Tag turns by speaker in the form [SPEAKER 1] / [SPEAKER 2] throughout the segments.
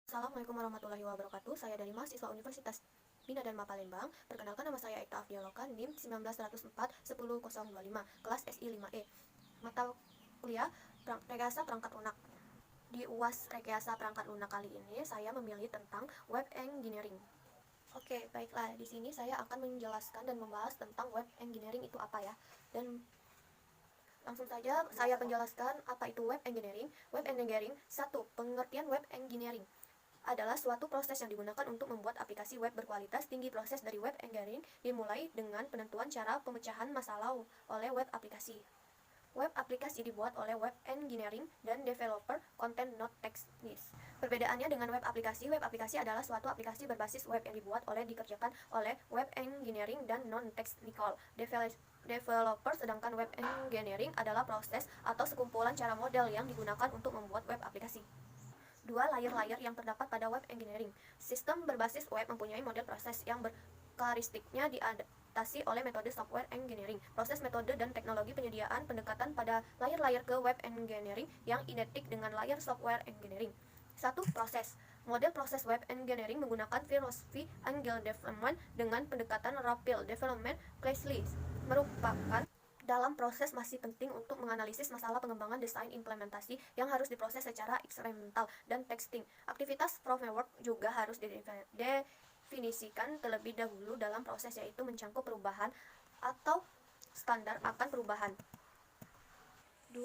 [SPEAKER 1] Assalamualaikum warahmatullahi wabarakatuh. Saya dari mahasiswa Universitas Bina Dharma Palembang. Perkenalkan, nama saya Ekta Afdialoka, NIM 19104-10025, kelas SI 5E. Mata kuliah Rekayasa Perangkat Lunak. Di UAS Rekayasa Perangkat Lunak kali ini saya memilih tentang Web Engineering. Oke, baiklah. Di sini saya akan menjelaskan dan membahas tentang Web Engineering itu apa ya. Dan langsung saja saya menjelaskan apa itu Web Engineering. Web Engineering, 1. Pengertian Web Engineering adalah suatu proses yang digunakan untuk membuat aplikasi web berkualitas tinggi. Proses dari web engineering dimulai dengan penentuan cara pemecahan masalah oleh web aplikasi. Web aplikasi dibuat oleh web engineering dan developer content, not teknis. Perbedaannya dengan web aplikasi adalah suatu aplikasi berbasis web yang dikerjakan oleh web engineering dan non-technical developer, sedangkan web engineering adalah proses atau sekumpulan cara model yang digunakan untuk membuat web aplikasi. 2. Layer-layer yang terdapat pada web engineering. Sistem berbasis web mempunyai model proses yang berkarakteristiknya diadaptasi oleh metode software engineering. Proses, metode, dan teknologi penyediaan pendekatan pada layer-layer ke web engineering yang identik dengan layer software engineering. 1. Proses. Model proses web engineering menggunakan filosofi Agile Development dengan pendekatan Rapid Development Checklist. Merupakan dalam proses masih penting untuk menganalisis masalah pengembangan desain implementasi yang harus diproses secara eksperimental dan testing. Aktivitas framework juga harus didefinisikan terlebih dahulu dalam proses, yaitu mencangkup perubahan atau standar akan perubahan. 2.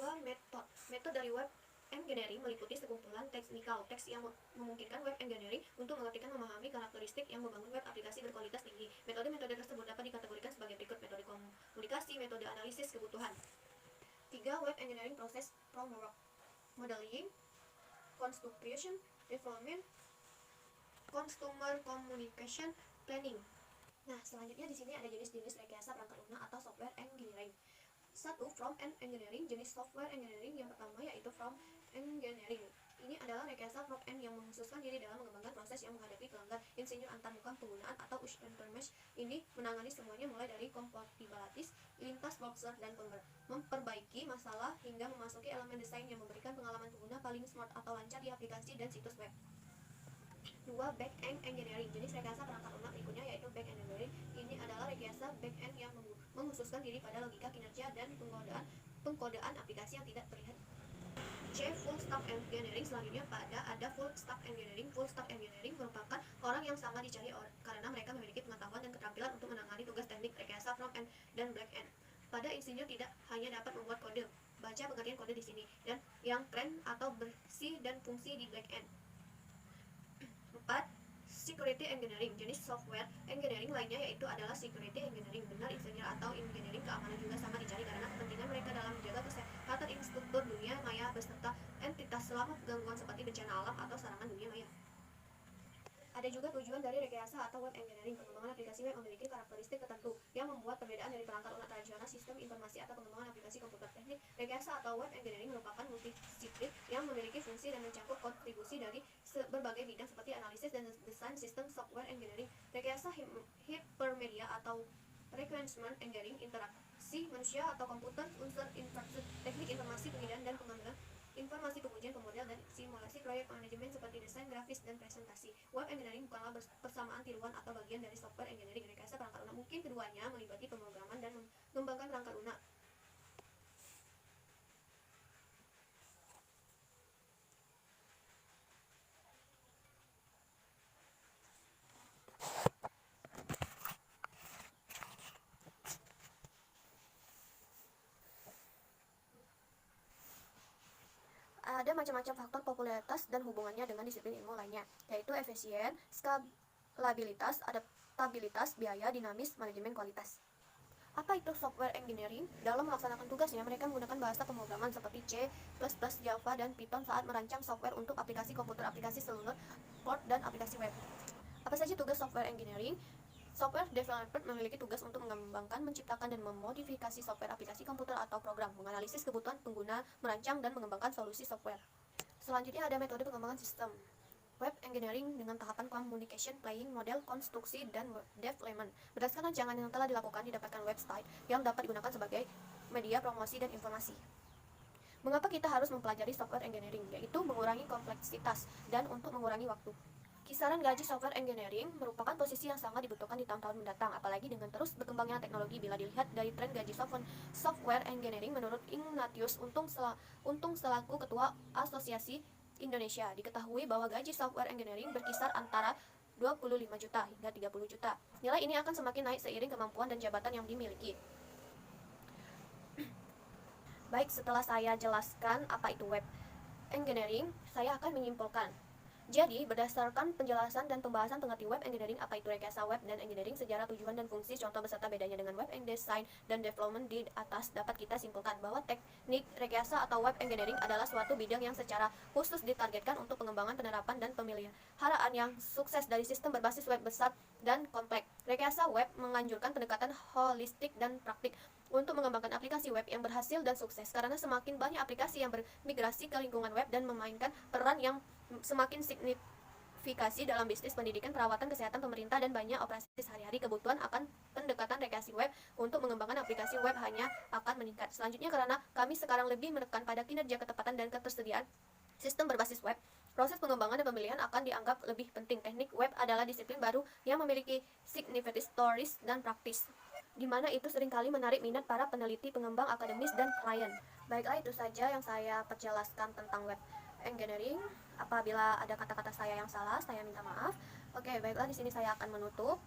[SPEAKER 1] Metode dari web engineering meliputi sekumpulan teknikal teks yang memungkinkan web engineering untuk mengertikan memahami karakteristik yang membangun web aplikasi berkualitas tinggi. Metode-metode tersebut dapat dikategorikan sebagai berikut: metode komunikasi, metode analisis kebutuhan. 3. Web engineering proses framework: modeling, construction, development, customer communication, planning. Nah, selanjutnya di sini ada jenis-jenis rekayasa perangkat lunak atau software engineering. 1. Front-end engineering. Jenis software engineering yang pertama yaitu front-end engineering. Ini adalah rekayasa front-end yang mengkhususkan diri dalam mengembangkan proses yang menghadapi pelanggan. Insinyur antarmuka penggunaan atau user interface ini menangani semuanya mulai dari kompatibilitas, lintas browser, dan memperbaiki masalah hingga memasuki elemen desain yang memberikan pengalaman pengguna paling smart atau lancar di aplikasi dan situs web. 2. Back-end engineering. Jenis rekayasa perangkat lunak berikutnya yaitu back-end engineering. Ini adalah rekayasa back-end yang mengkhususkan diri pada logika, kinerja, dan pengkodaan aplikasi yang tidak terlihat. C. Full stack engineering. Selanjutnya ada full stack engineering. Full stack engineering merupakan orang yang sama dicari karena mereka memiliki pengetahuan dan keterampilan untuk menangani tugas teknik rekayasa front-end dan back-end. Pada insinyur tidak hanya dapat membuat kode, baca pengertian kode di sini, dan yang keren atau bersih dan fungsi di back-end. 4. Security engineering. Jenis software engineering lainnya yaitu adalah security engineering. Benar insinyur atau engineering keamanan juga sama dicari karena kepentingan mereka dalam menjaga kesehatan infrastruktur dunia maya beserta entitas selama gangguan seperti bencana alam atau serangan dunia maya. Ada juga tujuan dari rekayasa atau web engineering. Pengembangan aplikasi web memiliki karakteristik tertentu yang membuat perbedaan dari perangkat lunak tradisional, sistem informasi, atau pengembangan aplikasi komputer. Teknik rekayasa atau web engineering merupakan multidisiplin yang memiliki fungsi dan mencakup kontribusi dari berbagai bidang seperti analisis dan desain sistem, software engineering, rekayasa hipermedia atau reinforcement engineering, interaksi manusia atau komputer, unsur infrastruktur, teknik informasi, pengindahan dan pengembangan informasi, pengujian, pemodel, dan simulasi, proyek manajemen seperti desain grafis dan presentasi. Web engineering bukanlah persamaan tiruan atau bagian dari software engineering. Rekayasa perangkat lunak mungkin keduanya meliputi pemrograman dan mengembangkan perangkat lunak. Ada macam-macam faktor popularitas dan hubungannya dengan disiplin ilmu lainnya, yaitu efisien, skalabilitas, adaptabilitas, biaya, dinamis, manajemen kualitas. Apa itu software engineering? Dalam melaksanakan tugasnya, mereka menggunakan bahasa pemrograman seperti C++, Java, dan Python saat merancang software untuk aplikasi komputer, aplikasi seluler, port, dan aplikasi web. Apa saja tugas software engineering? Software developer memiliki tugas untuk mengembangkan, menciptakan, dan memodifikasi software aplikasi komputer atau program, menganalisis kebutuhan pengguna, merancang dan mengembangkan solusi software. Selanjutnya ada metode pengembangan sistem. Web engineering dengan tahapan communication, planning, model, konstruksi, dan development. Berdasarkan rancangan yang telah dilakukan, didapatkan website yang dapat digunakan sebagai media promosi dan informasi. Mengapa kita harus mempelajari software engineering? Yaitu mengurangi kompleksitas dan untuk mengurangi waktu. Kisaran gaji software engineering merupakan posisi yang sangat dibutuhkan di tahun-tahun mendatang, apalagi dengan terus berkembangnya teknologi. Bila dilihat dari tren gaji software engineering, menurut Ignatius Untung selaku Ketua Asosiasi Indonesia, diketahui bahwa gaji software engineering berkisar antara 25 juta hingga 30 juta. Nilai ini akan semakin naik seiring kemampuan dan jabatan yang dimiliki. Baik, setelah saya jelaskan apa itu web engineering, saya akan menyimpulkan. Jadi, berdasarkan penjelasan dan pembahasan pengerti web engineering, apa itu rekayasa web dan engineering, sejarah, tujuan, dan fungsi, contoh beserta bedanya dengan web design dan development di atas, dapat kita simpulkan bahwa teknik rekayasa atau web engineering adalah suatu bidang yang secara khusus ditargetkan untuk pengembangan, penerapan, dan pemeliharaan yang sukses dari sistem berbasis web besar dan kompleks. Rekayasa web menganjurkan pendekatan holistik dan praktik untuk mengembangkan aplikasi web yang berhasil dan sukses, karena semakin banyak aplikasi yang bermigrasi ke lingkungan web dan memainkan peran yang semakin signifikasi dalam bisnis, pendidikan, perawatan, kesehatan, pemerintah, dan banyak operasi sehari-hari, kebutuhan akan pendekatan rekayasa web untuk mengembangkan aplikasi web hanya akan meningkat. Selanjutnya, karena kami sekarang lebih menekan pada kinerja, ketepatan, dan ketersediaan sistem berbasis web, proses pengembangan dan pemilihan akan dianggap lebih penting. Teknik web adalah disiplin baru yang memiliki significant stories dan praktis, di mana itu seringkali menarik minat para peneliti, pengembang, akademis, dan klien. Baiklah, itu saja yang saya perjelaskan tentang web engineering. Apabila ada kata-kata saya yang salah, saya minta maaf. Oke, baiklah, di sini saya akan menutup.